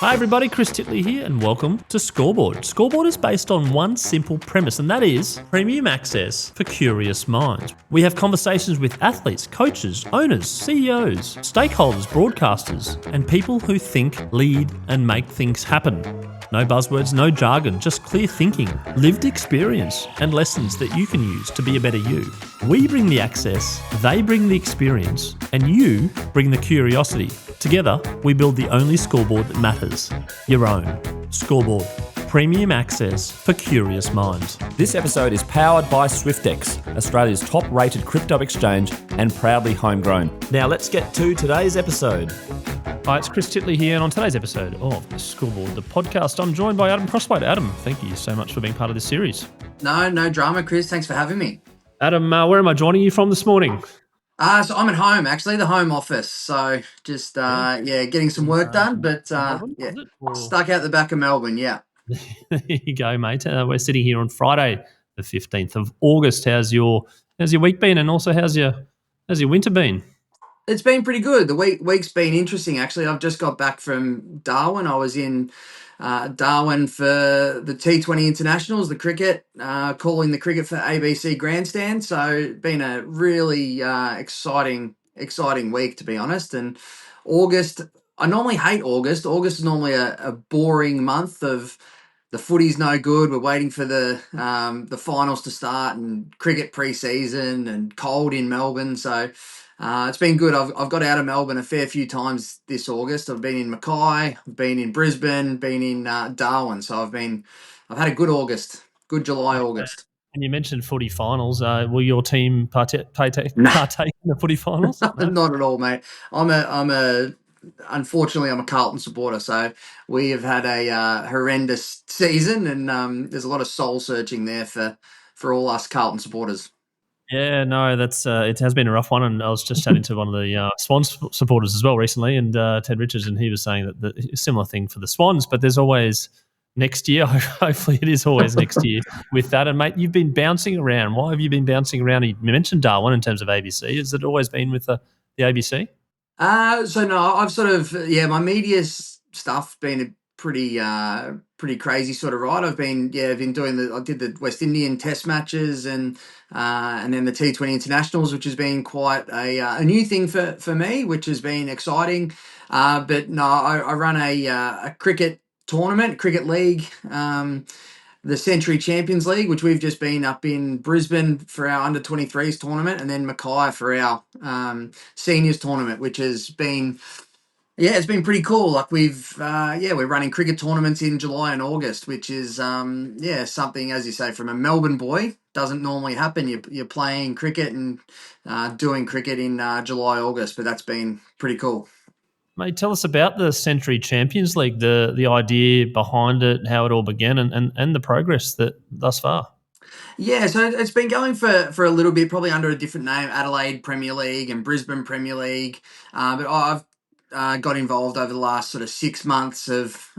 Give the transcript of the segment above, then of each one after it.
Hi everybody, Chris Titley here and welcome to Scoreboard. Scoreboard is based on one simple premise, and that is premium access for curious minds. We have conversations with athletes, coaches, owners, CEOs, stakeholders, broadcasters, and people who think, lead and make things happen. No buzzwords, no jargon, just clear thinking, lived experience, and lessons that you can use to be a better you. We bring the access, they bring the experience, and you bring the curiosity. Together, we build the only scoreboard that matters, your own. Scoreboard, premium access for curious minds. This episode is powered by SwiftX, Australia's top-rated crypto exchange and proudly homegrown. Now let's get to today's episode. Hi, it's Chris Titley here, and on today's episode of Scoreboard, the podcast, I'm joined by Adam Crosthwaite. Adam, thank you so much for being part of this series. No drama, Chris. Thanks for having me. Adam, where am I joining you from this morning? So I'm at home, actually, the home office. So just, getting some work done, but stuck out the back of Melbourne, yeah. There you go, mate. We're sitting here on Friday, the 15th of August. How's your week been, and also how's your winter been? It's been pretty good. The week's been interesting, actually. I've just got back from Darwin. I was in Darwin for the T20 internationals, the cricket, calling the cricket for ABC Grandstand. So been a really exciting week, to be honest. And August, I normally hate August. August is normally a boring month of the footy's no good. We're waiting for the finals to start and cricket pre-season and cold in Melbourne. So it's been good. I've got out of Melbourne a fair few times this August. I've been in Mackay, I've been in Brisbane, been in Darwin. So I've had a good August, good July, August. And you mentioned footy finals. Will your team partake in the footy finals? No? Not at all, mate. Unfortunately, I'm a Carlton supporter, so we have had a horrendous season, and there's a lot of soul searching there for all us Carlton supporters. Yeah, no, that's it has been a rough one, and I was just chatting to one of the Swans supporters as well recently, and Ted Richards, and he was saying that a similar thing for the Swans, but there's always next year. Hopefully, it is always next year with that. And mate, you've been bouncing around. Why have you been bouncing around? You mentioned Darwin in terms of ABC. Has it always been with the ABC? So no, I've sort of my media stuff been a pretty crazy sort of ride. I've been doing I did the West Indian Test matches and then the T20 internationals, which has been quite a new thing for me, which has been exciting. But no, I run a cricket tournament, cricket league. The Century Champions League, which we've just been up in Brisbane for our under-23s tournament, and then Mackay for our seniors tournament, which has been, it's been pretty cool. Like we're running cricket tournaments in July and August, which is, something, as you say, from a Melbourne boy, doesn't normally happen. You're playing cricket and doing cricket in July, August, but that's been pretty cool. Mate, tell us about the Century Champions League, the idea behind it, how it all began, and the progress that thus far. Yeah, so it's been going for a little bit, probably under a different name, Adelaide Premier League and Brisbane Premier League. But I've got involved over the last sort of 6 months of,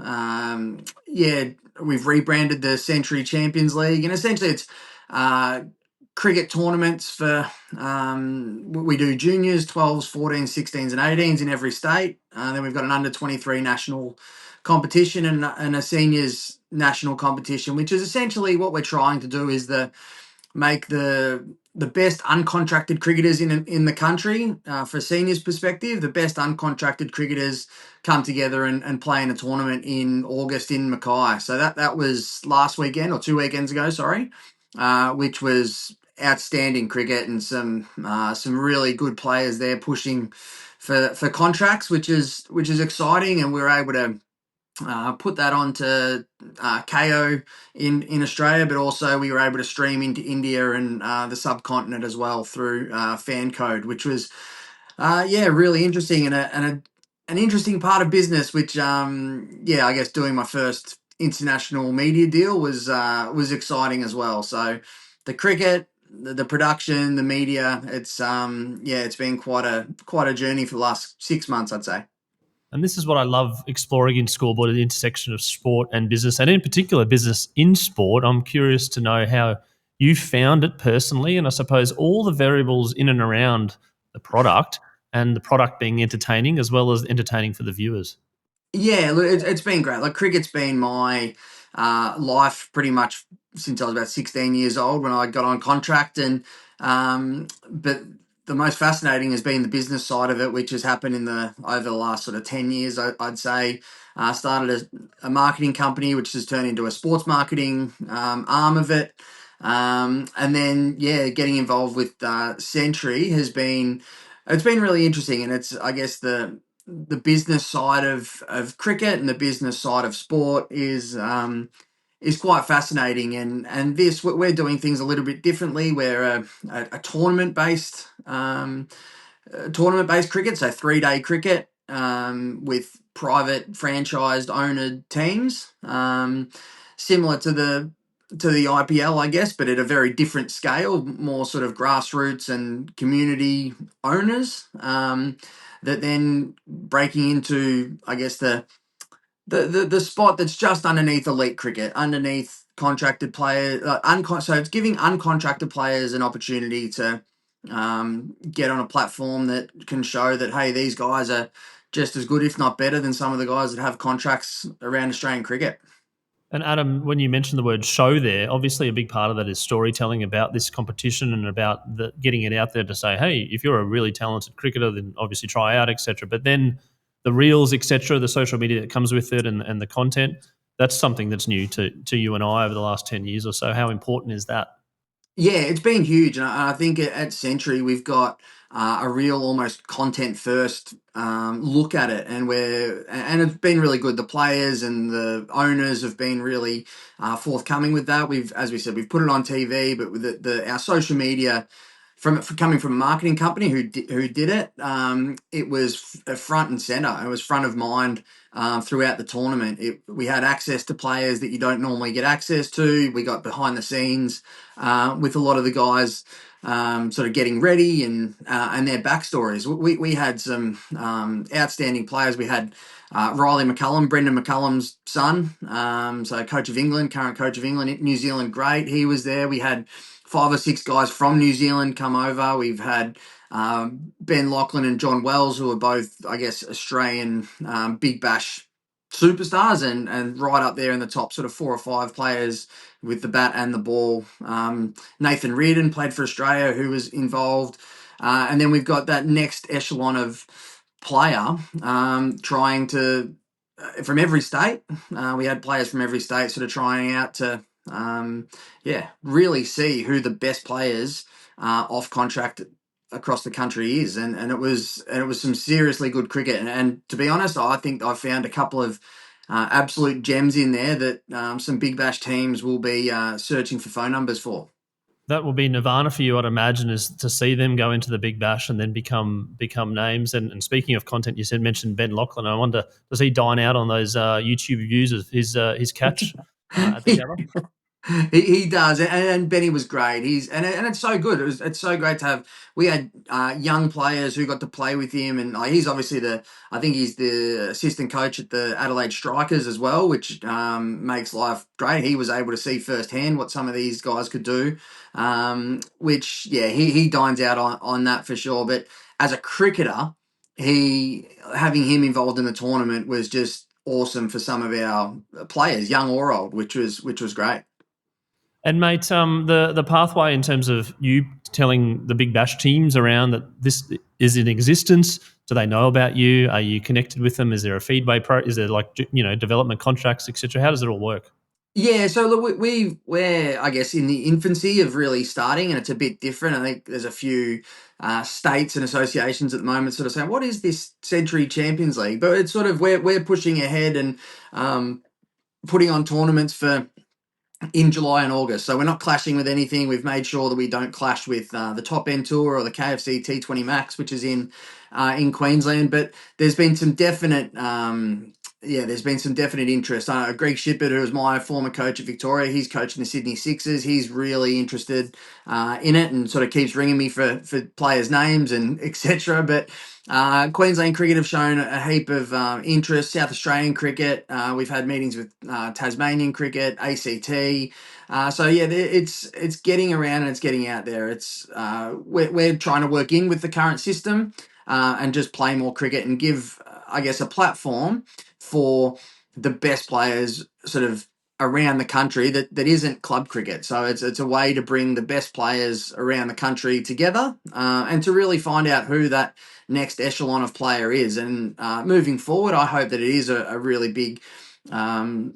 we've rebranded the Century Champions League. And essentially it's cricket tournaments for, we do juniors, 12s, 14s, 16s and 18s in every state. Then we've got an under-23 national competition and a seniors national competition, which is essentially what we're trying to do is make the best uncontracted cricketers in the country, for seniors perspective, the best uncontracted cricketers come together and play in a tournament in August in Mackay. So that was last weekend or 2 weekends ago, which was outstanding cricket and some really good players there pushing for contracts, which is exciting, and we were able to put that onto KO in Australia, but also we were able to stream into India and the subcontinent as well through Fan Code, which was really interesting and an interesting part of business. Which I guess doing my first international media deal was exciting as well. So the cricket, the production, the media, it's been quite a journey for the last 6 months, I'd say. And this is what I love exploring in Scoreboard, at the intersection of sport and business, and in particular business in sport. I'm curious to know how you found it personally, and I suppose all the variables in and around the product, and the product being entertaining as well as entertaining for the viewers. Yeah, look, it's been great. Like cricket's been my life pretty much since I was about 16 years old when I got on contract, and but the most fascinating has been the business side of it, which has happened in the over the last sort of 10 years. I'd say started a marketing company, which has turned into a sports marketing arm of it. And then, yeah, getting involved with Century has been, it's been really interesting, and it's, I guess, the business side of cricket and the business side of sport is quite fascinating. And this, we're doing things a little bit differently. We're a tournament based cricket, so 3 day cricket with private franchised owner teams, similar to the IPL, I guess, but at a very different scale, more sort of grassroots and community owners. That then breaking into, I guess, the spot that's just underneath elite cricket, underneath contracted players. So it's giving uncontracted players an opportunity to get on a platform that can show that, hey, these guys are just as good, if not better, than some of the guys that have contracts around Australian cricket. And Adam, when you mentioned the word show there, obviously a big part of that is storytelling about this competition and about getting it out there to say, hey, if you're a really talented cricketer, then obviously try out, etc. But then the reels, etc., the social media that comes with it and the content, that's something that's new to you and I over the last 10 years or so. How important is that? Yeah, it's been huge, and I think at Century we've got a real almost content first look at it, and it's been really good. The players and the owners have been really forthcoming with that. As we said, we've put it on TV, but with our social media. From coming from a marketing company who did it, it was front and center. It was front of mind throughout the tournament. We had access to players that you don't normally get access to. We got behind the scenes with a lot of the guys sort of getting ready and their backstories. We had some outstanding players. We had Riley McCullum, Brendan McCullum's son, so coach of England, current coach of England, New Zealand great. He was there. We had 5 or 6 guys from New Zealand come over. We've had Ben Lachlan and John Wells, who are both, I guess, Australian Big Bash superstars and right up there in the top sort of 4 or 5 players with the bat and the ball. Nathan Reardon played for Australia, who was involved. And then we've got that next echelon of player trying to, from every state. We had players from every state sort of trying out to, really see who the best players off contract across the country is, and it was some seriously good cricket. And to be honest, I think I found a couple of absolute gems in there that some Big Bash teams will be searching for phone numbers for. That will be nirvana for you, I'd imagine, is to see them go into the Big Bash and then become names. And speaking of content, you mentioned Ben Lachlan. I wonder, does he dine out on those YouTube views of his catch at the Gabba? He does, and Benny was great. And it's so good. It's so great to have. We had young players who got to play with him, and he's obviously I think he's the assistant coach at the Adelaide Strikers as well, which makes life great. He was able to see firsthand what some of these guys could do, which he dines out on that for sure. But as a cricketer, having him involved in the tournament was just awesome for some of our players, young or old, which was great. And mate, the pathway in terms of you telling the Big Bash teams around that this is in existence. Do they know about you? Are you connected with them? Is there a feedway Is there development contracts, etc.? How does it all work? Yeah, so look, we're I guess in the infancy of really starting, and it's a bit different. I think there's a few states and associations at the moment sort of saying, "What is this Century Champions League?" But it's sort of we're pushing ahead and putting on tournaments for in July and August. So we're not clashing with anything. We've made sure that we don't clash with the Top End Tour or the KFC T20 Max, which is in Queensland. But there's been some definite there's been some definite interest. Greg Shippert, who was my former coach at Victoria, he's coaching the Sydney Sixers. He's really interested in it and sort of keeps ringing me for players' names and etc. But Queensland cricket have shown a heap of interest. South Australian cricket, we've had meetings with Tasmanian cricket, ACT. It's getting around and it's getting out there. It's we're trying to work in with the current system and just play more cricket and give I guess, a platform for the best players sort of around the country that isn't club cricket. So it's a way to bring the best players around the country together and to really find out who that next echelon of player is. And moving forward, I hope that it is a really big um,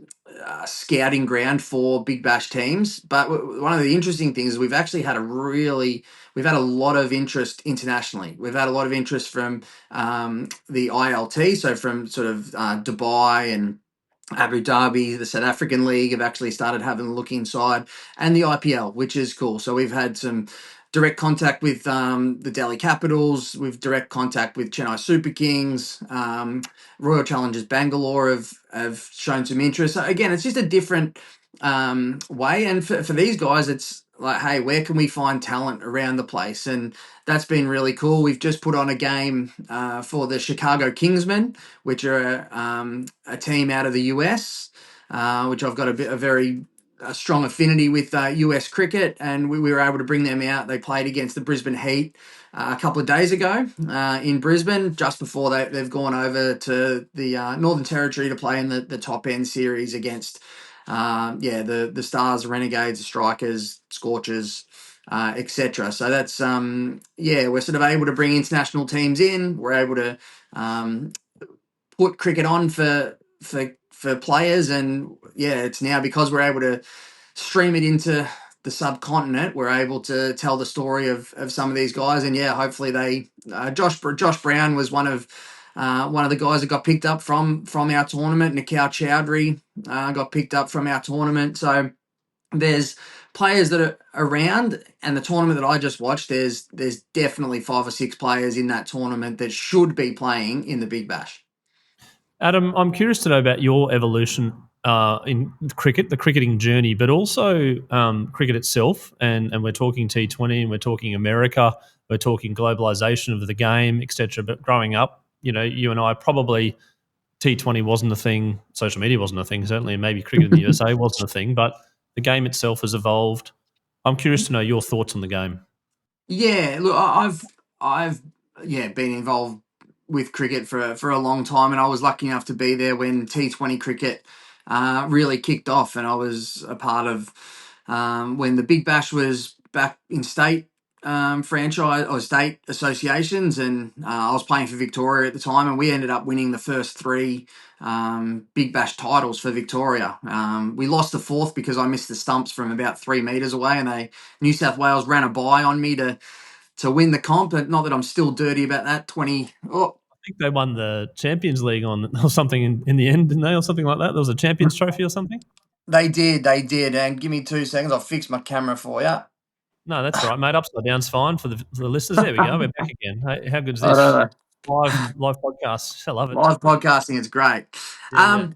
scouting ground for Big Bash teams. But one of the interesting things is we've had a lot of interest internationally. We've had a lot of interest from the ILT, so from sort of Dubai and Abu Dhabi, the South African League have actually started having a look inside, and the IPL, which is cool. So we've had some direct contact with the Delhi Capitals. We've direct contact with Chennai Super Kings. Royal Challengers Bangalore have shown some interest. So again, it's just a different way. And for these guys, it's like, hey, where can we find talent around the place? And that's been really cool. We've just put on a game for the Chicago Kingsmen, which are a team out of the US, which I've got a very strong affinity with US cricket, and we were able to bring them out. They played against the Brisbane Heat a couple of days ago in Brisbane, just before they've gone over to the Northern Territory to play in the top end series against the Stars, the Renegades, the Strikers, Scorchers, etc. So that's we're sort of able to bring international teams in. We're able to put cricket on for players, and it's now because we're able to stream it into the subcontinent. We're able to tell the story of some of these guys, and hopefully they. Josh Brown was one of the guys that got picked up from our tournament. Nikau Chowdhury got picked up from our tournament. So there's players that are around, and the tournament that I just watched, there's definitely 5 or 6 players in that tournament that should be playing in the Big Bash. Adam, I'm curious to know about your evolution in cricket, the cricketing journey, but also cricket itself. And we're talking T20, and we're talking America, we're talking globalization of the game, etc. But growing up, you and I probably T20 wasn't a thing, social media wasn't a thing, certainly, and maybe cricket in the USA wasn't a thing, but the game itself has evolved. I'm curious to know your thoughts on the game. Yeah, look, I've been involved with cricket for a long time, and I was lucky enough to be there when T20 cricket really kicked off, and I was a part of when the Big Bash was back in state franchise or state associations, and I was playing for Victoria at the time, and we ended up winning the first 3 Big Bash titles for Victoria. We lost the 4th because I missed the stumps from about 3 meters away, and New South Wales ran a bye on me to win the comp. But not that I'm still dirty about that. I think they won the Champions League or something in the end, didn't they, or something like that? There was a Champions Trophy or something. They did. And give me 2 seconds. I'll fix my camera for you. No, that's all right, mate. Upside down's fine for the listeners. There we go. We're back again. Hey, how good is I this? don't Live podcast. I love it. Live podcasting is great. Yeah.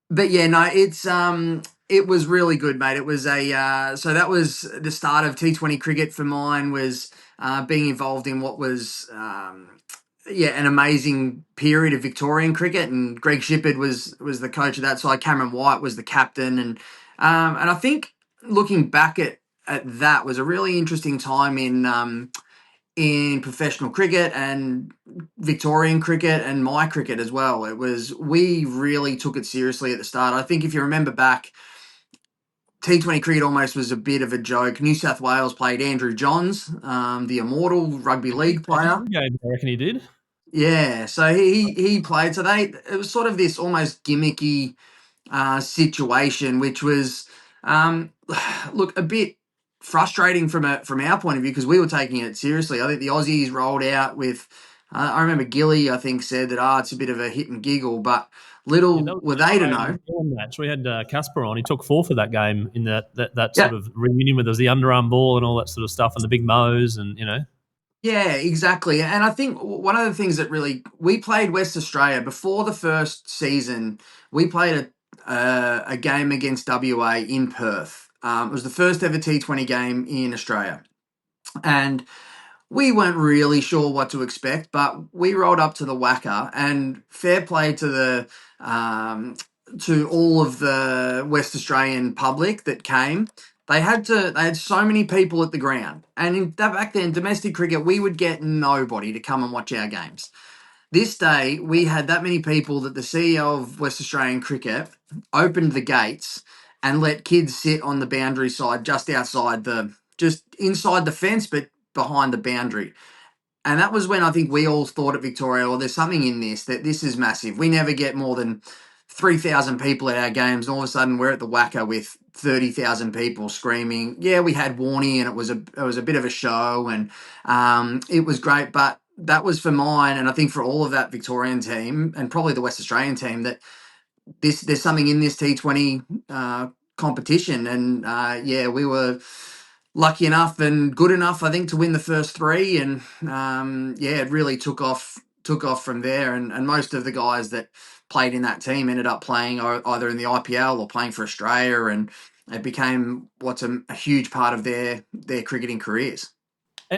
But no, it was really good, mate. It was so that was the start of T20 cricket for mine, was being involved in what was an amazing period of Victorian cricket, and Greg Shippard was the coach of that side. Cameron White was the captain, and I think looking back at that was a really interesting time in professional cricket and Victorian cricket and my cricket as well. We really took it seriously at the start. I think if you remember back, T20 cricket almost was a bit of a joke. New South Wales played Andrew Johns, the immortal rugby league player. I reckon he did. Yeah, so he played. So it was sort of this almost gimmicky situation, which was look a bit frustrating from our point of view, because we were taking it seriously. I think the Aussies rolled out with. I remember Gilly, I think, said that it's a bit of a hit and giggle, but little were they to know. Match. We had Casper on. He took 4 for that game in that sort of reunion where there was the underarm ball and all that sort of stuff, and the big mows, and Yeah, exactly. And I think one of the things that we played West Australia before the first season. We played a game against WA in Perth. It was the first ever T20 game in Australia, and we weren't really sure what to expect, but we rolled up to the Wacker, and fair play to to all of the West Australian public that came. They had so many people at the ground, and back then, domestic cricket, we would get nobody to come and watch our games. This day, we had that many people that the CEO of West Australian Cricket opened the gates and let kids sit on the boundary side just inside the fence, but behind the boundary. And that was when I think we all thought at Victoria, well, there's something in this, that this is massive. We never get more than 3,000 people at our games. And all of a sudden, we're at the Wacker with 30,000 people screaming. Yeah, we had Warnie, and it was a bit of a show, and it was great. But that was for mine, and I think for all of that Victorian team, and probably the West Australian team, that there's something in this T20 competition, and yeah, we were lucky enough and good enough, I think, to win the first three, and yeah, it really took off from there, and most of the guys that played in that team ended up playing either in the IPL or playing for Australia, and it became what's a huge part of their cricketing careers.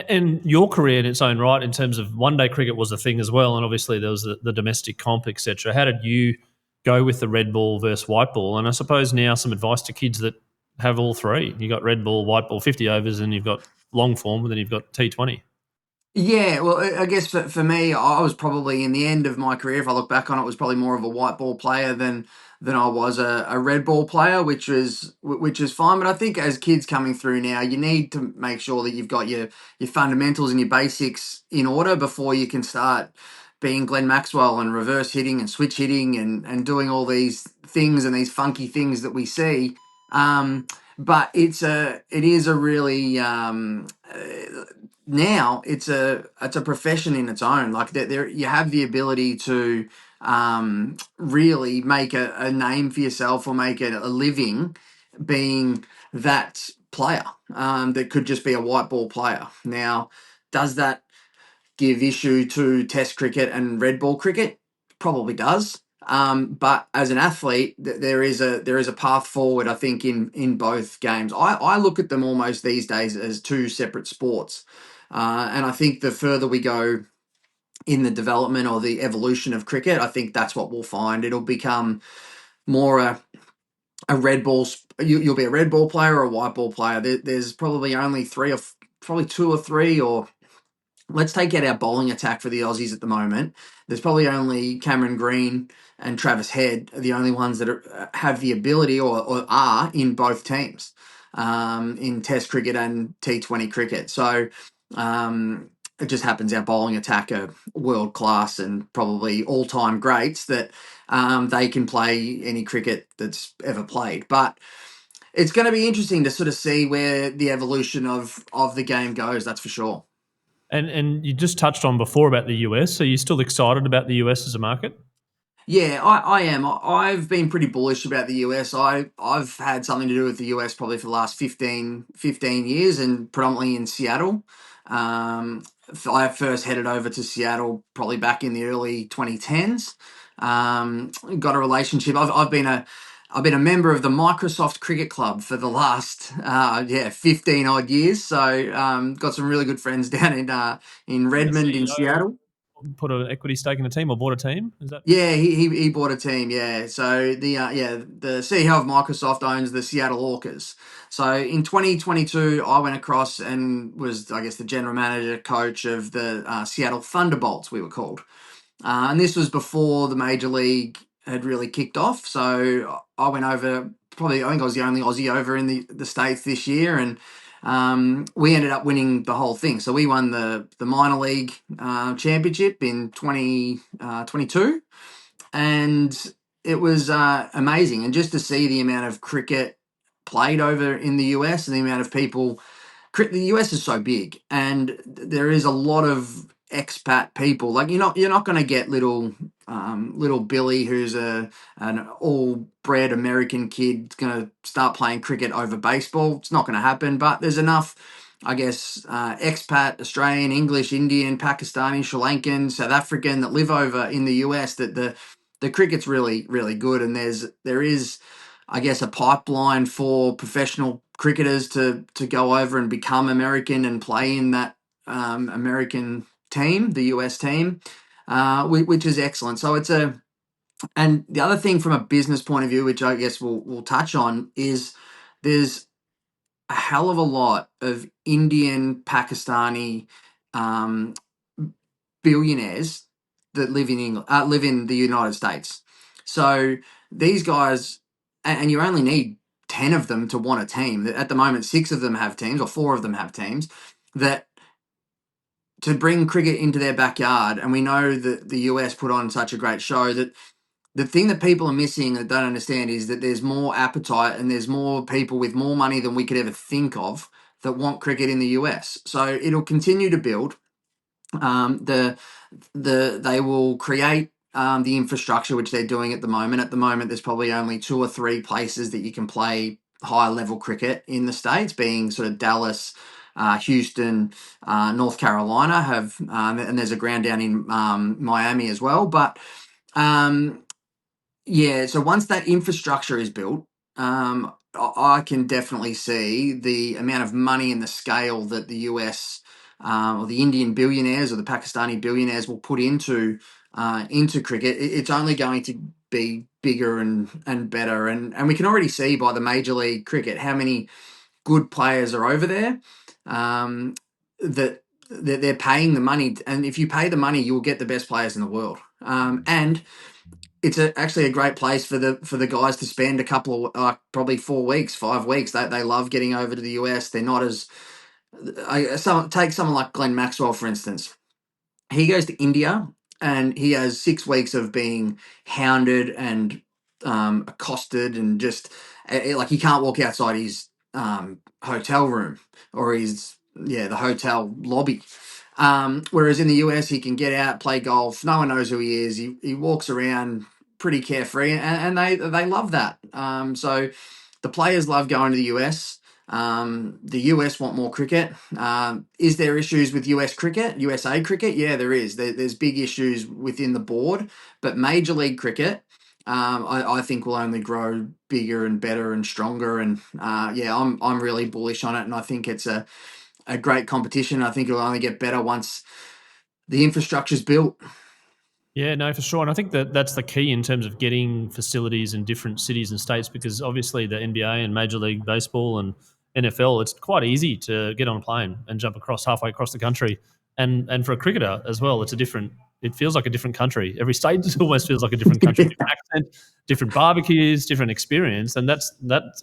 And your career in its own right, in terms of one day cricket, was a thing as well, and obviously there was the domestic comp, etc. How did you go with the red ball versus white ball? And I suppose now some advice to kids that have all three. You got red ball, white ball, 50 overs, and you've got long form, and then you've got T20. Yeah, well, I guess for me, I was probably in the end of my career, if I look back on it, was probably more of a white ball player than I was a red ball player, which is fine. But I think as kids coming through now, you need to make sure that you've got your fundamentals and your basics in order before you can start being Glenn Maxwell and reverse hitting and switch hitting and doing all these things and these funky things that we see. But it is a really now it's a profession in its own. Like there you have the ability to really make a name for yourself or make a living being that player that could just be a white ball player. Now, does that give issue to Test cricket and red ball cricket? Probably does. But as an athlete, there is a path forward. I think in both games, I look at them almost these days as two separate sports, and I think the further we go in the development or the evolution of cricket, I think that's what we'll find. It'll become more a red ball. You'll be a red ball player or a white ball player. There's probably only probably two or three, or let's take out our bowling attack for the Aussies at the moment. There's probably only Cameron Green and Travis Head are the only ones that have the ability or are in both teams in Test cricket and T20 cricket. So it just happens our bowling attack are world class and probably all time greats that they can play any cricket that's ever played. But it's going to be interesting to sort of see where the evolution of the game goes. That's for sure. And you just touched on before about the US. So you're still excited about the US as a market? Yeah, I am. I've been pretty bullish about the US. I've had something to do with the US probably for the last 15 years, and predominantly in Seattle. I first headed over to Seattle probably back in the early 2010s. Got a relationship. I've been a member of the Microsoft Cricket Club for the last 15 odd years. So got some really good friends down in The Redmond in CEO Seattle. put an equity stake in a team or bought a team? Is that? Yeah, he bought a team. Yeah, so the CEO of Microsoft owns the Seattle Orcas. So in 2022, I went across and was, I guess, the general manager coach of the Seattle Thunderbolts, we were called. And this was before the major league had really kicked off. So I went over. Probably, I think I was the only Aussie over in the States this year, and we ended up winning the whole thing. So we won the minor league championship in 2022, and it was amazing. And just to see the amount of cricket played over in the US and the amount of people, the US is so big, and there is a lot of expat people. Like you're not going to get little Billy, who's an all bred American kid, going to start playing cricket over baseball. It's not going to happen. But there's enough, I guess, expat Australian, English, Indian, Pakistani, Sri Lankan, South African that live over in the US that the cricket's really really good, and there is, I guess, a pipeline for professional cricketers to go over and become American and play in that American team, the US team, which is excellent. So and the other thing from a business point of view, which I guess we'll touch on, is there's a hell of a lot of Indian, Pakistani um, billionaires that live in England, live in the United States. So these guys, and you only need 10 of them to want a team. At the moment, 6 of them have teams, or 4 of them have teams that to bring cricket into their backyard. And we know that the US put on such a great show that the thing that people are missing that don't understand is that there's more appetite and there's more people with more money than we could ever think of that want cricket in the US. So it'll continue to build. They will create the infrastructure which they're doing at the moment. At the moment, there's probably only 2 or 3 places that you can play higher level cricket in the States, being sort of Dallas, Houston, North Carolina have, and there's a ground down in Miami as well. But yeah, so once that infrastructure is built, I can definitely see the amount of money and the scale that the US or the Indian billionaires or the Pakistani billionaires will put into cricket. It's only going to be bigger and better, and we can already see by the Major League Cricket how many good players are over there. That they're paying the money, and if you pay the money, you'll get the best players in the world. And it's actually a great place for the guys to spend a couple of probably 4 weeks, 5 weeks. They love getting over to the US. They're not as take someone like Glenn Maxwell for instance. He goes to India and he has 6 weeks of being hounded and accosted and just like he can't walk outside his hotel room or the hotel lobby. Whereas in the US, he can get out, play golf. No one knows who he is. He walks around pretty carefree, and they love that. So the players love going to the US. The US want more cricket. Is there issues with US cricket, USA cricket? Yeah, there is. There's big issues within the board, but Major League Cricket, I think will only grow bigger and better and stronger. And yeah, I'm really bullish on it, and I think it's a great competition. I think it'll only get better once the infrastructure's built. Yeah, no, for sure. And I think that that's the key in terms of getting facilities in different cities and states because obviously the NBA and Major League Baseball and NFL, it's quite easy to get on a plane and jump across halfway across the country. And for a cricketer as well, it feels like a different country. Every state almost feels like a different country, different accent, different barbecues, different experience. And that's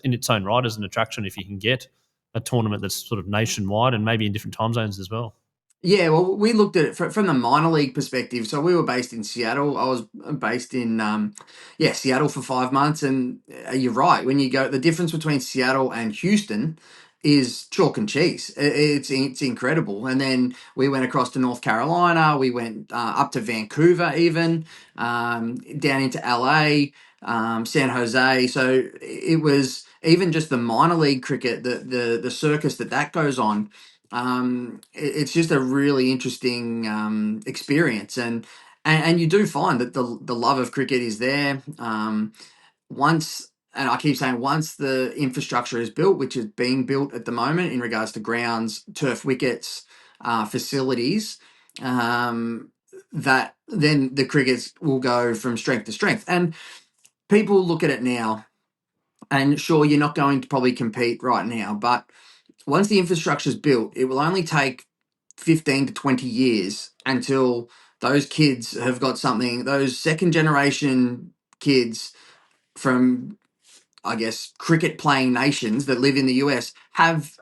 in its own right as an attraction if you can get a tournament that's sort of nationwide and maybe in different time zones as well. Yeah, well, we looked at it from the minor league perspective. So we were based in Seattle. I was based in, Seattle for 5 months. And you're right. When you go, the difference between Seattle and Houston is chalk and cheese. It's incredible. And then we went across to North Carolina. We went up to Vancouver, even down into LA, San Jose. So it was even just the minor league cricket, the circus that goes on. It's just a really interesting experience, and you do find that the love of cricket is there. Once, and I keep saying once the infrastructure is built, which is being built at the moment in regards to grounds, turf wickets, facilities, that then the crickets will go from strength to strength. And people look at it now, and sure, you're not going to probably compete right now, but once the infrastructure is built, it will only take 15 to 20 years until those kids have got something, those second generation kids from, I guess, cricket playing nations that live in the US have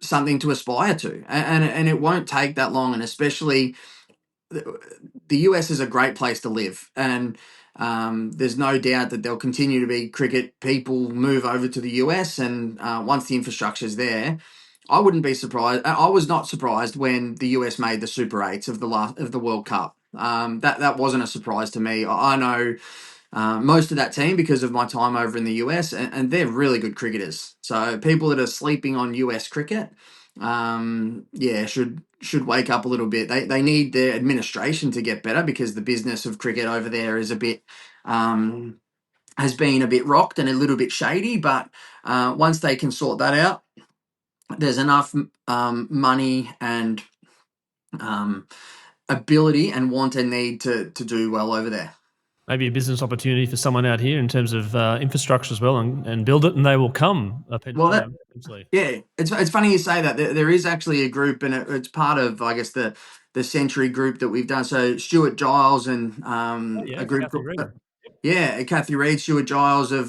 something to aspire to. And it won't take that long. And especially the US is a great place to live. And there's no doubt that there'll continue to be cricket people move over to the US. And once the infrastructure is there, I wouldn't be surprised. I was not surprised when the US made the Super Eights of the World Cup. That wasn't a surprise to me. I know most of that team because of my time over in the US, and they're really good cricketers. So people that are sleeping on US cricket, should wake up a little bit. They need their administration to get better because the business of cricket over there is a bit. Has been a bit rocked and a little bit shady, but once they can sort that out, there's enough money and ability and want and need to do well over there. Maybe a business opportunity for someone out here in terms of infrastructure as well and build it and they will come. Yeah, it's funny you say that. There is actually a group and it's part of, I guess, the the Century group that we've done. So Stuart Giles and Oh, yeah, a group Kathy called, Reed. yeah, Kathy Reed, Stuart Giles of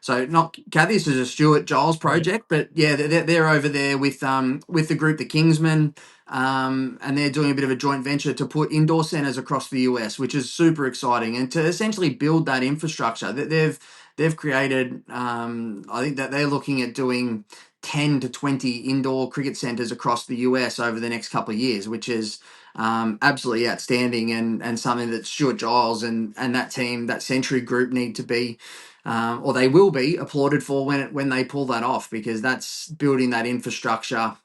so not Kathy, this is a Stuart Giles Oh, yeah. project, but yeah, they're over there with the group the Kingsmen, and they're doing a bit of a joint venture to put indoor centers across the US, which is super exciting, and to essentially build that infrastructure that they've created. I think that they're looking at doing 10 to 20 indoor cricket centers across the US over the next couple of years, which is absolutely outstanding, and something that Stuart Giles and that team, that Century group, need to be, or they will be applauded for when they pull that off, because that's building that infrastructure,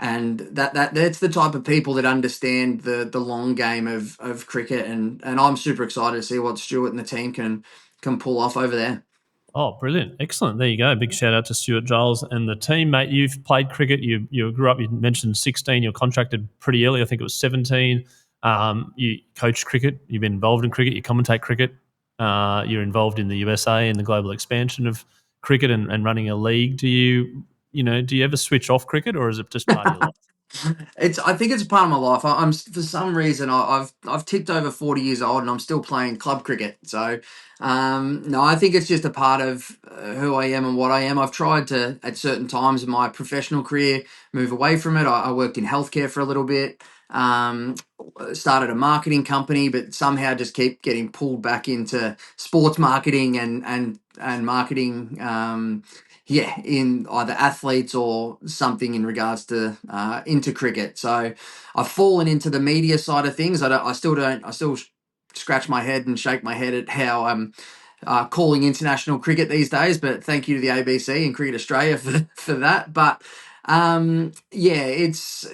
and that's the type of people that understand the long game of cricket, and I'm super excited to see what Stuart and the team can pull off over there. Oh, brilliant. Excellent. There you go. Big shout out to Stuart Giles and the team, mate. You've played cricket. You grew up, you mentioned 16. You were contracted pretty early. I think it was 17. You coach cricket. You've been involved in cricket. You commentate cricket. You're involved in the USA and the global expansion of cricket and running a league. Do you ever switch off cricket, or is it just part of your life? I think it's a part of my life. I'm for some reason I've ticked over 40 years old and I'm still playing club cricket. So no, I think it's just a part of who I am and what I am. I've tried to at certain times in my professional career move away from it. I worked in healthcare for a little bit. Um, Started a marketing company, but somehow just keep getting pulled back into sports marketing and marketing. Yeah, in either athletes or something in regards to into cricket. So I've fallen into the media side of things. I still scratch my head and shake my head at how I'm calling international cricket these days. But thank you to the ABC and Cricket Australia for that. But yeah, it's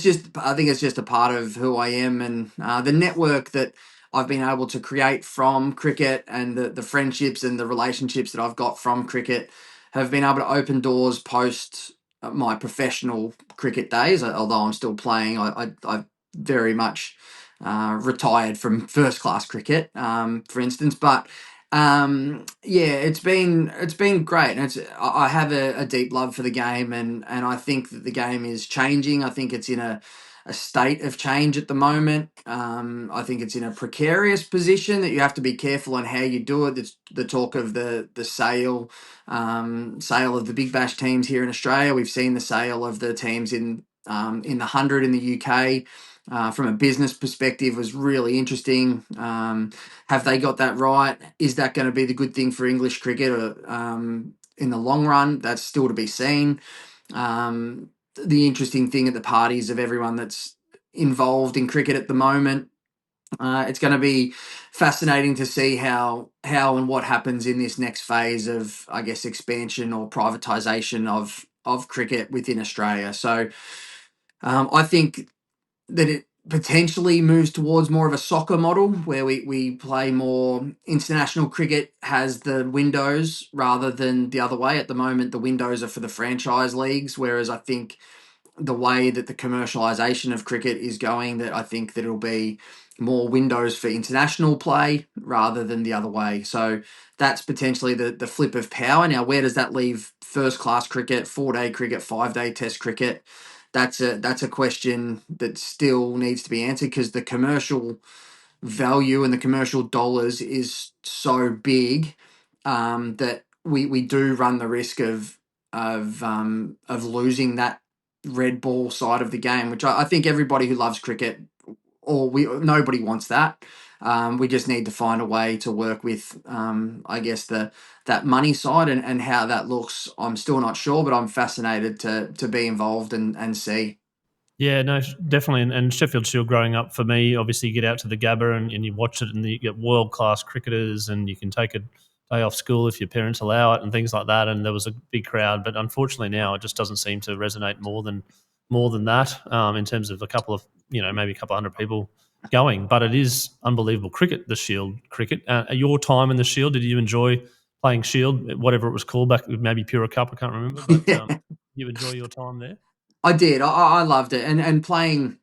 just, I think it's just a part of who I am, and the network that I've been able to create from cricket, and the friendships and the relationships that I've got from cricket have been able to open doors post my professional cricket days. Although I'm still playing, I very much retired from first class cricket, for instance. But yeah, it's been great, and I have a deep love for the game, and I think that the game is changing. I think it's in a state of change at the moment. I think it's in a precarious position that you have to be careful on how you do it. It's the talk of the sale of the Big Bash teams here in Australia. We've seen the sale of the teams in the 100 in the UK. From a business perspective, was really interesting. Have they got that right? Is that going to be the good thing for English cricket, or, in the long run? That's still to be seen. The interesting thing at the parties of everyone that's involved in cricket at the moment, it's going to be fascinating to see how and what happens in this next phase of, I guess, expansion or privatisation of cricket within Australia. So I think that it potentially moves towards more of a soccer model, where we play more international cricket, has the windows rather than the other way. At the moment, the windows are for the franchise leagues, whereas I think the way that the commercialization of cricket is going, that I think that it'll be more windows for international play rather than the other way. So that's potentially the flip of power. Now, where does that leave first class cricket, 4-day cricket, 5-day test cricket? That's a question that still needs to be answered, because the commercial value and the commercial dollars is so big, that we do run the risk of losing that red ball side of the game, which I think everybody who loves cricket, or nobody wants that. We just need to find a way to work with, I guess, that money side, and how that looks. I'm still not sure, but I'm fascinated to be involved and see. Yeah, no, definitely. And Sheffield Shield growing up for me, obviously you get out to the Gabba and you watch it, and you get world class cricketers, and you can take a day off school if your parents allow it and things like that. And there was a big crowd, but unfortunately now it just doesn't seem to resonate more than that, in terms of a couple of, maybe a couple of hundred people going. But it is unbelievable cricket, the Shield cricket. Your time in the Shield, did you enjoy playing Shield, whatever it was called back, maybe Pura Cup, I can't remember, but you enjoy your time there? I did. I loved it, and playing.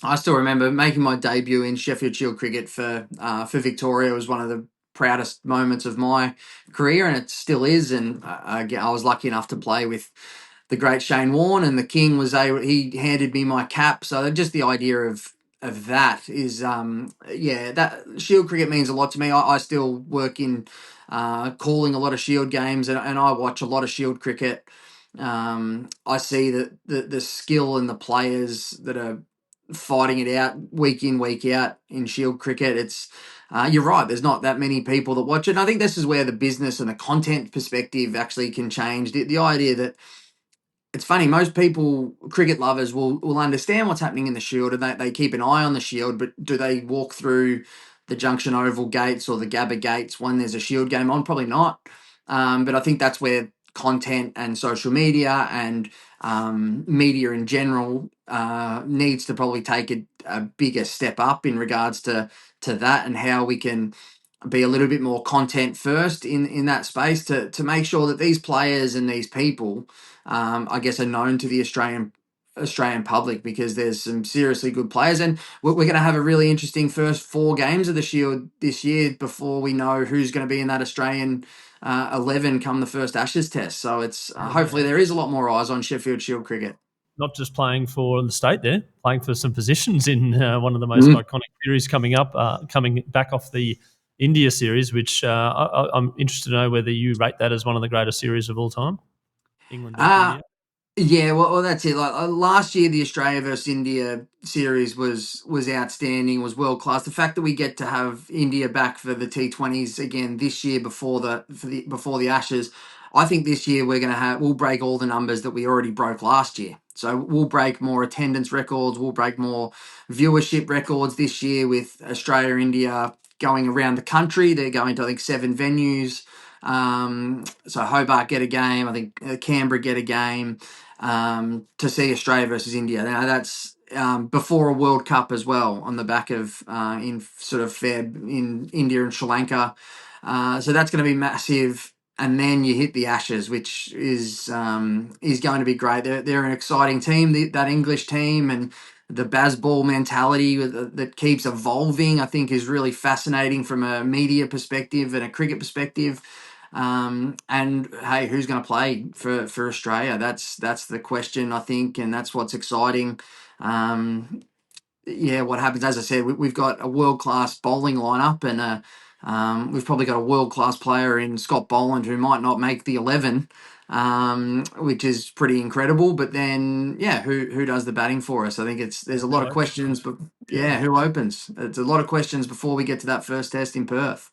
I still remember making my debut in Sheffield Shield cricket for Victoria was one of the proudest moments of my career, and it still is. And I was lucky enough to play with the great Shane Warne, and the King he handed me my cap. So just the idea of that is that Shield cricket means a lot to me. I still work in calling a lot of Shield games, and I watch a lot of Shield cricket. I see that the skill and the players that are fighting it out week in, week out in Shield cricket. It's you're right. There's not that many people that watch it. And I think this is where the business and the content perspective actually can change. The idea that it's funny, most people, cricket lovers, will understand what's happening in the Shield, and they keep an eye on the Shield, but do they walk through the Junction Oval gates or the Gabba gates when there's a Shield game on? Probably not. But I think that's where content and social media and media in general needs to probably take a bigger step up in regards to that, and how we can be a little bit more content first in that space to make sure that these players and these people I guess, are known to the Australian public, because there's some seriously good players, and we're going to have a really interesting first 4 games of the Shield this year before we know who's going to be in that Australian 11 come the first Ashes test. So it's hopefully there is a lot more eyes on Sheffield Shield cricket. Not just playing for the state there, playing for some positions in one of the most iconic series coming up, coming back off the India series, which I'm interested to know whether you rate that as one of the greatest series of all time. England versus India. Yeah, well, that's it. Like last year, the Australia versus India series was outstanding, was world class. The fact that we get to have India back for the T20s again this year before the Ashes, I think this year we'll break all the numbers that we already broke last year. So we'll break more attendance records, we'll break more viewership records this year with Australia India going around the country. They're going to, I think, 7 venues. So Hobart get a game, I think Canberra get a game. To see Australia versus India. Now that's before a World Cup as well, on the back of in sort of Feb in India and Sri Lanka. So that's going to be massive. And then you hit the Ashes, which is going to be great. They're an exciting team, that English team, and the Bazball mentality that keeps evolving, I think, is really fascinating from a media perspective and a cricket perspective. And hey, who's going to play for Australia? That's the question, I think, and that's what's exciting. What happens? As I said, we've got a world class bowling lineup, and we've probably got a world class player in Scott Boland who might not make the 11, which is pretty incredible. But then, who does the batting for us? I think there's a lot of questions, but who opens? It's a lot of questions before we get to that first test in Perth.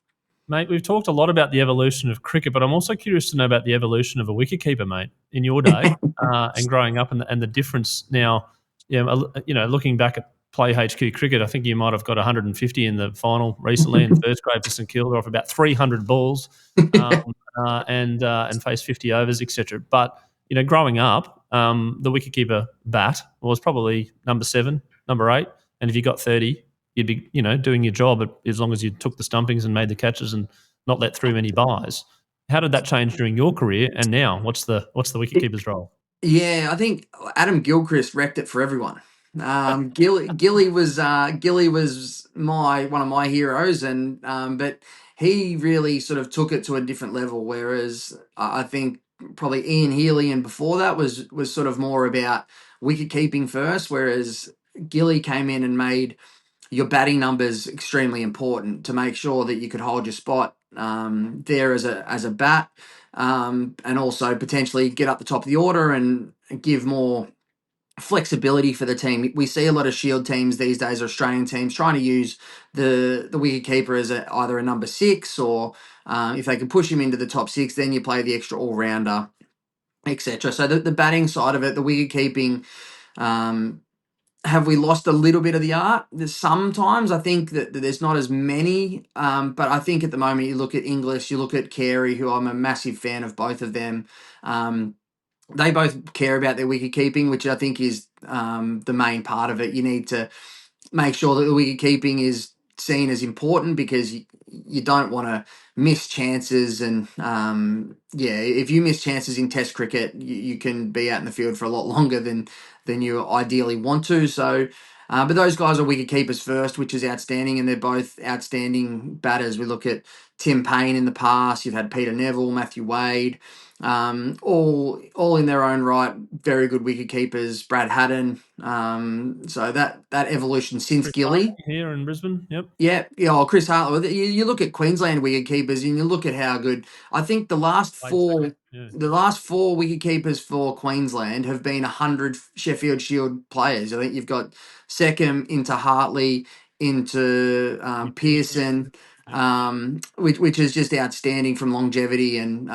Mate, we've talked a lot about the evolution of cricket, but I'm also curious to know about the evolution of a wicketkeeper, mate, in your day and growing up, and the difference now. Looking back at Play HQ cricket, I think you might have got 150 in the final recently in first grade for St Kilda off about 300 balls and faced 50 overs, etc. But growing up, the wicketkeeper bat was probably number 7, number 8, and if you got 30. You'd be, doing your job as long as you took the stumpings and made the catches and not let through many buys. How did that change during your career? And now, what's the wicketkeeper's role? Yeah, I think Adam Gilchrist wrecked it for everyone. Gilly was one of my heroes, and but he really sort of took it to a different level. Whereas I think probably Ian Healy and before that was sort of more about wicket keeping first. Whereas Gilly came in and made your batting numbers extremely important to make sure that you could hold your spot there as a bat, and also potentially get up the top of the order and give more flexibility for the team. We see a lot of Shield teams these days, Australian teams, trying to use the wicket keeper as either a number 6 or if they can push him into the top 6, then you play the extra all rounder, etc. So the batting side of it, the wicket keeping. Have we lost a little bit of the art? Sometimes I think that there's not as many, but I think at the moment you look at English, you look at Carey, who I'm a massive fan of both of them. They both care about their wicket keeping, which I think is the main part of it. You need to make sure that the wicket keeping is seen as important, because you don't want to miss chances, and if you miss chances in Test cricket, you can be out in the field for a lot longer than you ideally want to. So, but those guys are wicket keepers first, which is outstanding, and they're both outstanding batters. We look at Tim Payne in the past. You've had Peter Neville, Matthew Wade, all in their own right, very good wicket keepers. Brad Haddon. So that evolution since Chris Hartley Gilly. here in Brisbane. Yep. Yeah, Chris Hartley. You look at Queensland wicket keepers and you look at how good. I think Played second. Yeah. the last four wicket keepers for Queensland have been 100 Sheffield Shield players. I think you've got Seckham into Hartley into Pearson, Yep. which is just outstanding from longevity and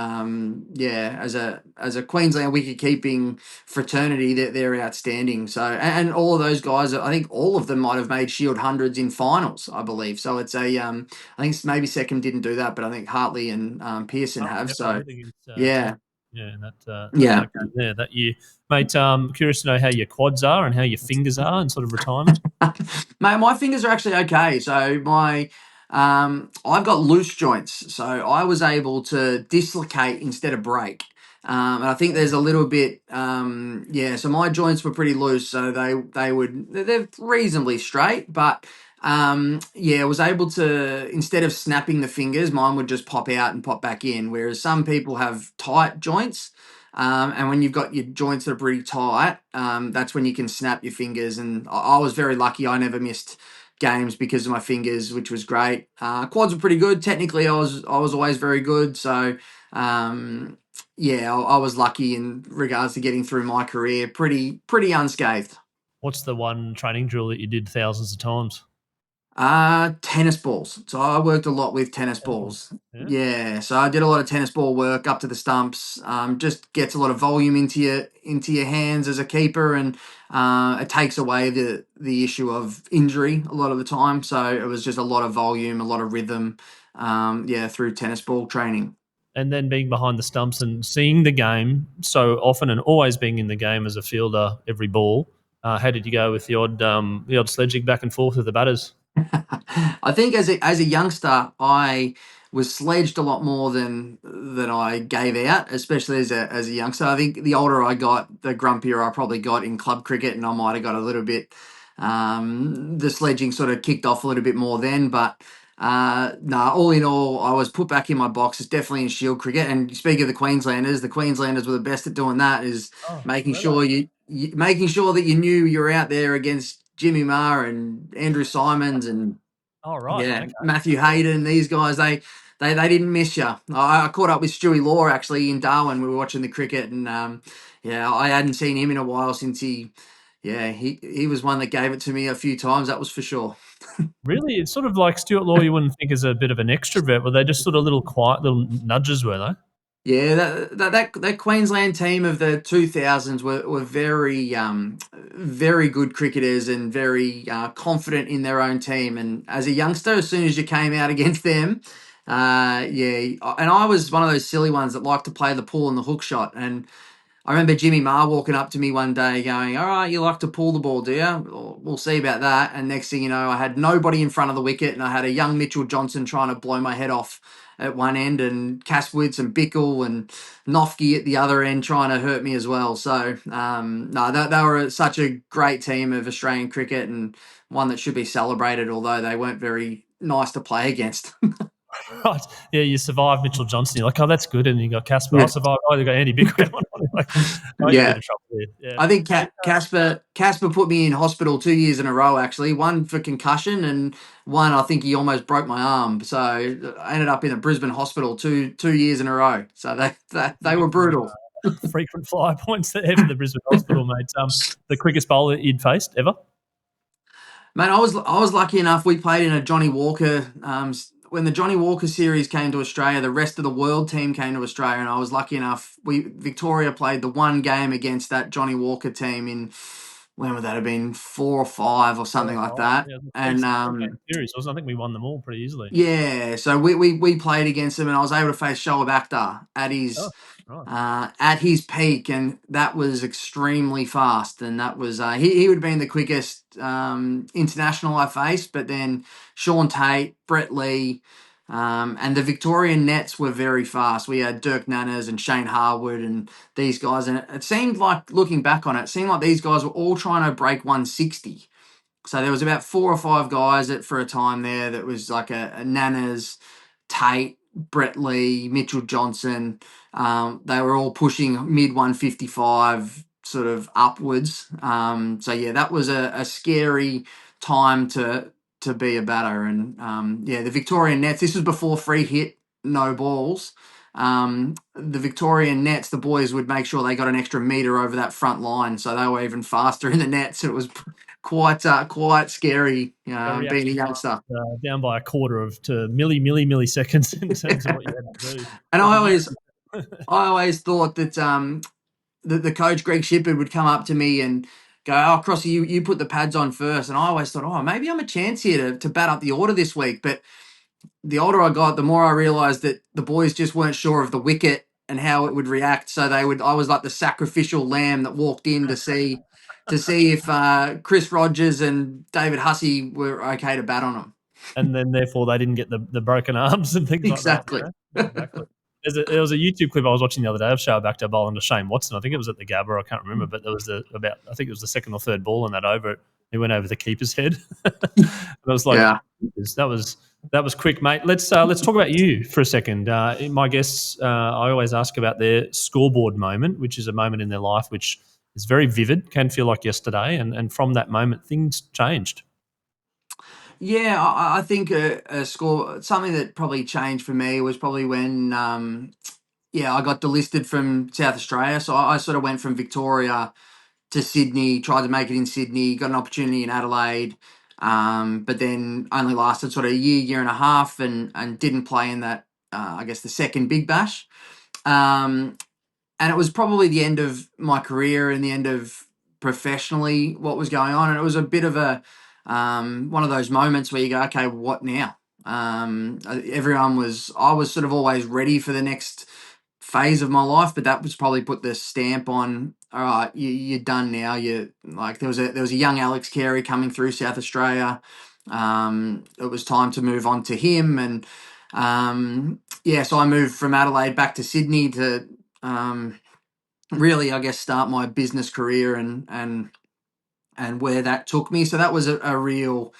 as a Queensland wicket keeping fraternity, they're outstanding. So and all of those guys, I think all of them might have made Shield hundreds in finals, I believe. So it's I think maybe Second didn't do that, but I think Hartley and Pearson Hartley have. So definitely against yeah, Tasman. Yeah, yeah. that game there that year, mate. Curious to know how your quads are and how your fingers are in sort of retirement. Mate, my fingers are actually okay. So I've got loose joints, so I was able to dislocate instead of break. And I think there's a little bit, yeah. So my joints were pretty loose, so they're reasonably straight, but yeah, I was able to instead of snapping the fingers, mine would just pop out and pop back in. Whereas some people have tight joints. And when you've got your joints that are pretty tight, that's when you can snap your fingers. And I was very lucky. I never missed games because of my fingers, which was great. Quads were pretty good. Technically, I was always very good. So, yeah, I was lucky in regards to getting through my career pretty unscathed. What's the one training drill that you did thousands of times? Tennis balls. So I worked a lot with tennis balls. Yeah. Yeah, so I did a lot of tennis ball work up to the stumps. Just gets a lot of volume into your hands as a keeper, and it takes away the issue of injury a lot of the time. So it was just a lot of volume, a lot of rhythm. Yeah, through tennis ball training. And then being behind the stumps and seeing the game so often and always being in the game as a fielder every ball. How did you go with the odd sledging back and forth with the batters? I think as a youngster, I was sledged a lot more than I gave out, especially as a youngster. I think the older I got, the grumpier I probably got in club cricket, and I might have got a little bit. The sledging sort of kicked off a little bit more then, but no, all in all, I was put back in my box. It's definitely in Shield cricket. And speaking of the Queenslanders were the best at doing that. Is Oh, making were sure making sure that you knew you were out there against Jimmy Marr and Andrew Simons and Oh, right. yeah, Okay. Matthew Hayden, these guys, they didn't miss you. I caught up with Stewie Law actually in Darwin. We were watching the cricket, and yeah, I hadn't seen him in a while since he was one that gave it to me a few times. That was for sure. Really? It's sort of like Stuart Law, you wouldn't think is a bit of an extrovert. Were they just sort of little quiet little nudges, were they? Yeah, that Queensland team of the 2000s were very good cricketers and very confident in their own team. And as a youngster, as soon as you came out against them, yeah, and I was one of those silly ones that liked to play the pull and the hook shot. And I remember Jimmy Marr walking up to me one day going, "All right, you like to pull the ball, do you? We'll see about that." And next thing you know, I had nobody in front of the wicket and I had a young Mitchell Johnson trying to blow my head off at one end and Caswoods and Bickle and Nofke at the other end trying to hurt me as well. So, no, they were such a great team of Australian cricket and one that should be celebrated, although they weren't very nice to play against. Right. Yeah, you survived Mitchell Johnson. You're like, oh, that's good. And you got Casper. I Yeah. survived. Oh, you got Andy Bickle. Like, oh, you're a bit Yeah. of trouble there. Yeah. I think Mate, Casper put me in hospital 2 years in a row, actually. One for concussion, and one I think he almost broke my arm. So I ended up in a Brisbane hospital 2 years in a row. So they were brutal. frequent flyer points there for the Brisbane Hospital, mate. The quickest bowler you'd faced ever? Man, I was lucky enough. We played in a Johnny Walker. When the Johnny Walker series came to Australia, the rest of the world team came to Australia, and I was lucky enough. Victoria played the one game against that Johnny Walker team in when would that have been 4 or 5 or something like that. Yeah, And series, wasn't it? I think we won them all pretty easily. yeah, so we played against him, and I was able to face Shoaib Akhtar Oh, right. at his peak, and that was extremely fast. And that was he would have been the quickest international I faced. But then Sean Tate, Brett Lee, and the Victorian nets were very fast. We had Dirk Nanners and Shane Harwood and these guys, and it seemed like looking back on it, it seemed like these guys were all trying to break 160. So there was about 4 or 5 guys that for a time there that was like a Nanners, Tate, Brett Lee, Mitchell Johnson. They were all pushing mid 155 sort of upwards. So yeah, that was a scary time to be a batter. And yeah, the Victorian nets. This was before free hit, no balls. The Victorian nets, the boys would make sure they got an extra meter over that front line, so they were even faster in the nets. It was quite scary Very being a action youngster. down by a quarter of to milliseconds in terms of what you had to do. And But I always thought that the coach Greg Shippard would come up to me and go, "Oh, Crossy, you put the pads on first." And I always thought, "Oh, maybe I'm a chance here to bat up the order this week." But the older I got, the more I realised that the boys just weren't sure of the wicket and how it would react. So I was like the sacrificial lamb that walked in to see if Chris Rogers and David Hussey were okay to bat on them. and then therefore they didn't get the broken arms and things like that. Exactly. Exactly. There was a YouTube clip I was watching the other day of Shoaib Akhtar bowling to Shane Watson. I think it was at the Gabba. I can't remember, but there was I think it was the second or third ball on that over. He went over the keeper's head. And I was like, Yeah. that was quick, mate. Let's talk about you for a second. My guests, I always ask about their scoreboard moment, which is a moment in their life which is very vivid, can feel like yesterday, and from that moment things changed. Yeah, I think a score, something that probably changed for me was probably when, yeah, I got delisted from South Australia. So I sort of went from Victoria to Sydney, tried to make it in Sydney, got an opportunity in Adelaide, but then only lasted sort of a year and a half, and didn't play in that, I guess, the second Big Bash. Um, and it was probably the end of my career and the end of professionally what was going on. And it was a bit of a one of those moments where you go, okay, what now? I was sort of always ready for the next phase of my life, but that was probably put the stamp on. All right, you're done now. You like there was a young Alex Carey coming through South Australia. It was time to move on to him, and yeah, so I moved from Adelaide back to Sydney to really, I guess, start my business career and where that took me. So that was a real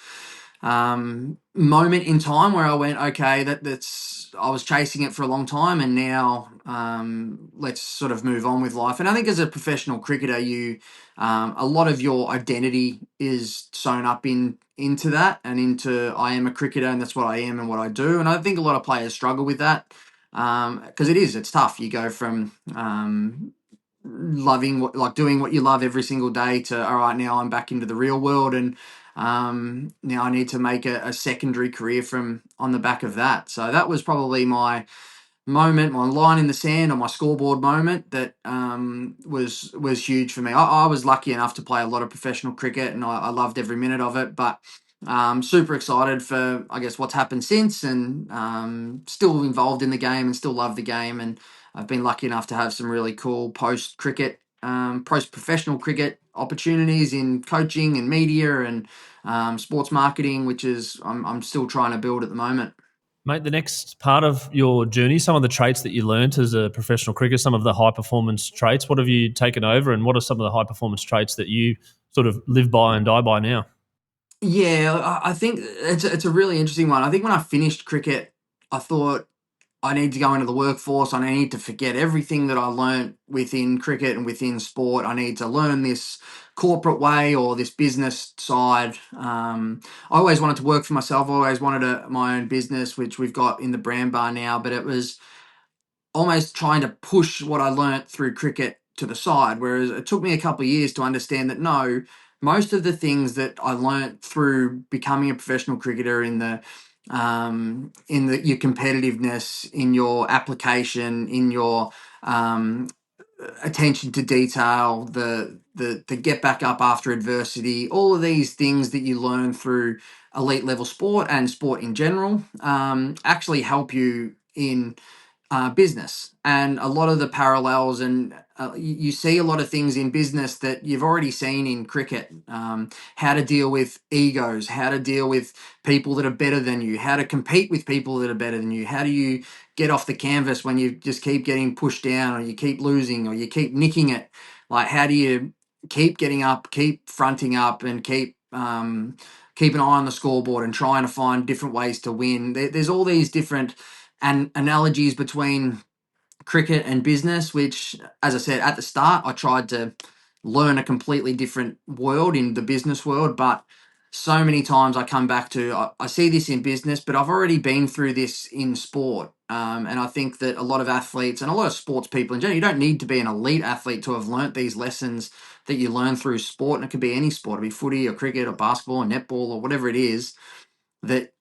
moment in time where I went, okay, that's I was chasing it for a long time, and now let's sort of move on with life. And I think as a professional cricketer, you a lot of your identity is sewn up into that and into I am a cricketer and that's what I am and what I do. And I think a lot of players struggle with that because it's tough. You go from loving like doing what you love every single day to all right, now I'm back into the real world, and now I need to make a secondary career from on the back of that. So that was probably my moment, my line in the sand, or my scoreboard moment that was huge for me. I was lucky enough to play a lot of professional cricket, and I loved every minute of it. But super excited for I guess what's happened since, and still involved in the game and still love the game. And I've been lucky enough to have some really cool post cricket, post professional cricket opportunities in coaching and media and sports marketing, which is I'm still trying to build at the moment. Mate, the next part of your journey, some of the traits that you learnt as a professional cricketer, some of the high performance traits, what have you taken over, and what are some of the high performance traits that you sort of live by and die by now? Yeah, I think it's a really interesting one. I think when I finished cricket, I thought I need to go into the workforce. I need to forget everything that I learnt within cricket and within sport. I need to learn this corporate way or this business side. I always wanted to work for myself. I always wanted my own business, which we've got in the brand bar now. But it was almost trying to push what I learnt through cricket to the side. Whereas it took me a couple of years to understand that no, most of the things that I learnt through becoming a professional cricketer in the your competitiveness, in your application, in your attention to detail, the get back up after adversity, all of these things that you learn through elite level sport and sport in general actually help you in business. And a lot of the parallels, and you see a lot of things in business that you've already seen in cricket. How to deal with egos, how to deal with people that are better than you, how to compete with people that are better than you, how do you get off the canvas when you just keep getting pushed down or you keep losing or you keep nicking it. Like how do you keep getting up, keep fronting up, and keep an eye on the scoreboard and trying to find different ways to win. There's all these different and analogies between cricket and business, which, as I said at the start, I tried to learn a completely different world in the business world. But so many times I come back to, I see this in business, but I've already been through this in sport. And I think that a lot of athletes and a lot of sports people in general, you don't need to be an elite athlete to have learnt these lessons that you learn through sport. And it could be any sport, it could be footy or cricket or basketball or netball or whatever it is, that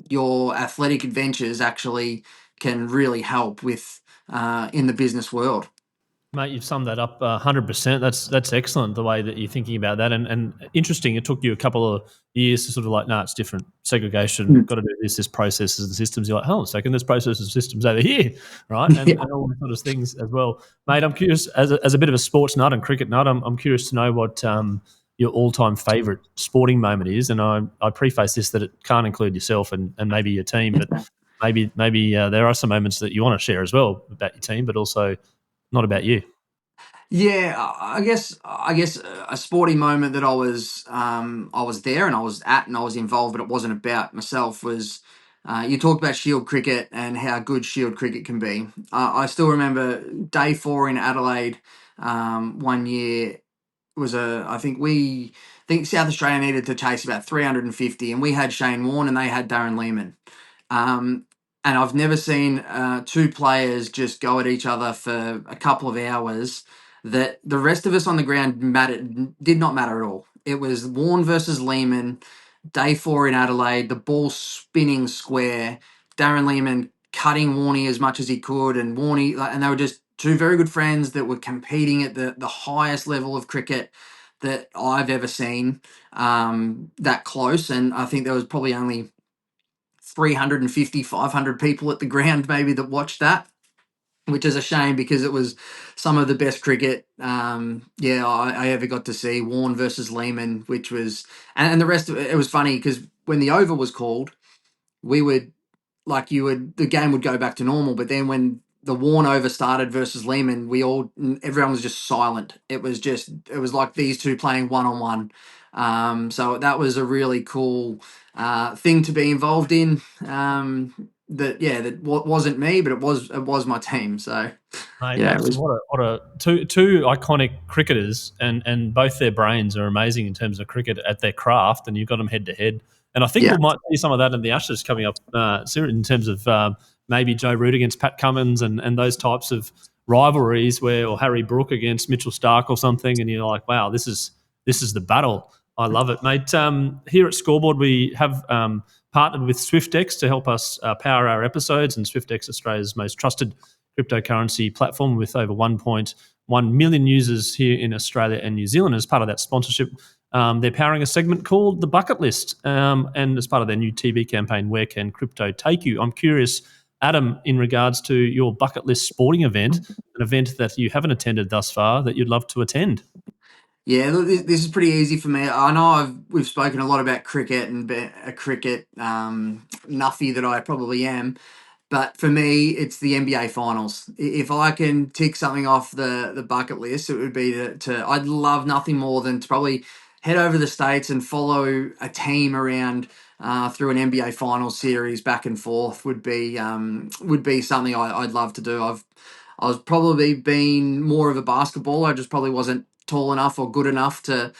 your athletic adventures actually can really help with in the business world. Mate, you've summed that up 100%. That's excellent, the way that you're thinking about that. And interesting, it took you a couple of years to sort of like, no, it's different. Segregation, Mm. got to do this processes, the systems. You're like, hold on a second, there's processes and systems over here, right? And, Yeah. and all those sort of things as well. Mate, I'm curious, as a bit of a sports nut and cricket nut, I'm curious to know what your all-time favourite sporting moment is. And I preface this that it can't include yourself and maybe your team, but maybe there are some moments that you want to share as well about your team, but also not about you. Yeah, I guess a sporting moment that I was there and I was at and I was involved, but it wasn't about myself. Was you talked about Shield cricket and how good Shield cricket can be. I still remember day four in Adelaide one year was I think South Australia needed to chase about 350, and we had Shane Warne and they had Darren Lehman. Um, and I've never seen two players just go at each other for a couple of hours. That the rest of us on the ground did not matter at all. It was Warne versus Lehman, day four in Adelaide. The ball spinning square. Darren Lehman cutting Warney as much as he could, and Warney, and they were just two very good friends that were competing at the highest level of cricket that I've ever seen, that close. And I think there was probably only 350, 500 people at the ground maybe that watched that, which is a shame because it was some of the best cricket I ever got to see. Warne versus Lehman, which was, and the rest of it was funny because when the over was called, we would, the game would go back to normal. But then when the Warne over started versus Lehman, everyone was just silent. It was like these two playing one on one. So that was a really cool thing to be involved in. That wasn't me, but it was my team. So Mate, yeah, it that's was. what a two iconic cricketers, and both their brains are amazing in terms of cricket at their craft, and you've got them head to head. And I think Yeah. we might see some of that in the Ashes coming up soon in terms of maybe Joe Root against Pat Cummins and those types of rivalries or Harry Brook against Mitchell Starc or something, and you're like, wow, this is the battle. I love it, mate. Here at Scoreboard, we have partnered with SwiftX to help us power our episodes, and SwiftX, Australia's most trusted cryptocurrency platform with over 1.1 million users here in Australia and New Zealand. As part of that sponsorship, they're powering a segment called The Bucket List. And as part of their new TV campaign, Where Can Crypto Take You? I'm curious, Adam, in regards to your bucket list sporting event, an event that you haven't attended thus far that you'd love to attend. Yeah, look, this is pretty easy for me. I know we've spoken a lot about cricket and a cricket nuffy that I probably am. But for me, it's the NBA Finals. If I can tick something off the bucket list, it would be I'd love nothing more than to probably head over to the States and follow a team around through an NBA Finals series back and forth would be something I'd love to do. I was probably been more of a basketballer. I just probably wasn't tall enough or good enough to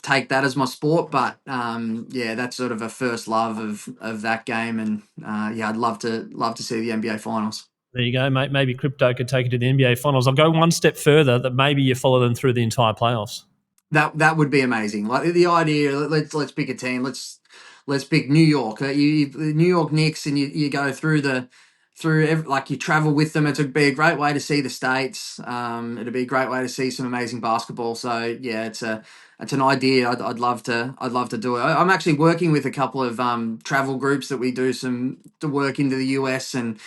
take that as my sport. But yeah, that's sort of a first love of that game, and I'd love to see the NBA Finals. There you go, mate. Maybe crypto could take you to the NBA Finals. I'll go one step further, that maybe you follow them through the entire playoffs. That would be amazing. Like the idea, let's pick a team. Let's pick New York. The New York Knicks, and you go like you travel with them. It'd be a great way to see the states. It'd be a great way to see some amazing basketball. So yeah, it's an idea. I'd love to do it. I'm actually working with a couple of travel groups that we do some to work into the US, and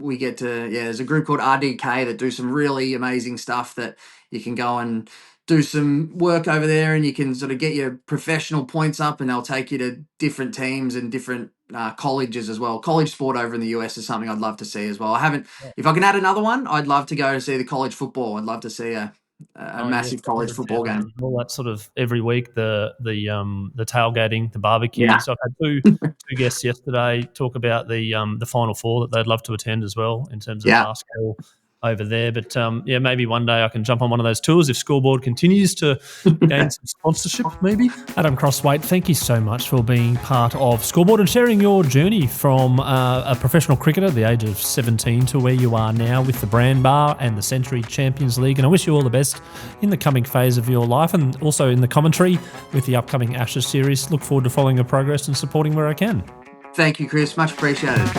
we get to there's a group called RDK that do some really amazing stuff that you can go and do some work over there, and you can sort of get your professional points up, and they'll take you to different teams and different colleges as well. College sport over in the US is something I'd love to see as well. I haven't. If I can add another one, I'd love to go to see the college football. I'd love to see massive college football game. All that sort of every week, the tailgating, the barbecue. Yeah. So I've had two guests yesterday talk about the Final Four that they'd love to attend as well in terms of basketball over there. But maybe one day I can jump on one of those tours if Scoreboard continues to gain some sponsorship, maybe. Adam Crosthwaite, thank you so much for being part of Scoreboard and sharing your journey from a professional cricketer at the age of 17 to where you are now with the Brand Bar and the Century Champions League. And I wish you all the best in the coming phase of your life and also in the commentary with the upcoming Ashes series. Look forward to following your progress and supporting where I can. Thank you, Chris. Much appreciated.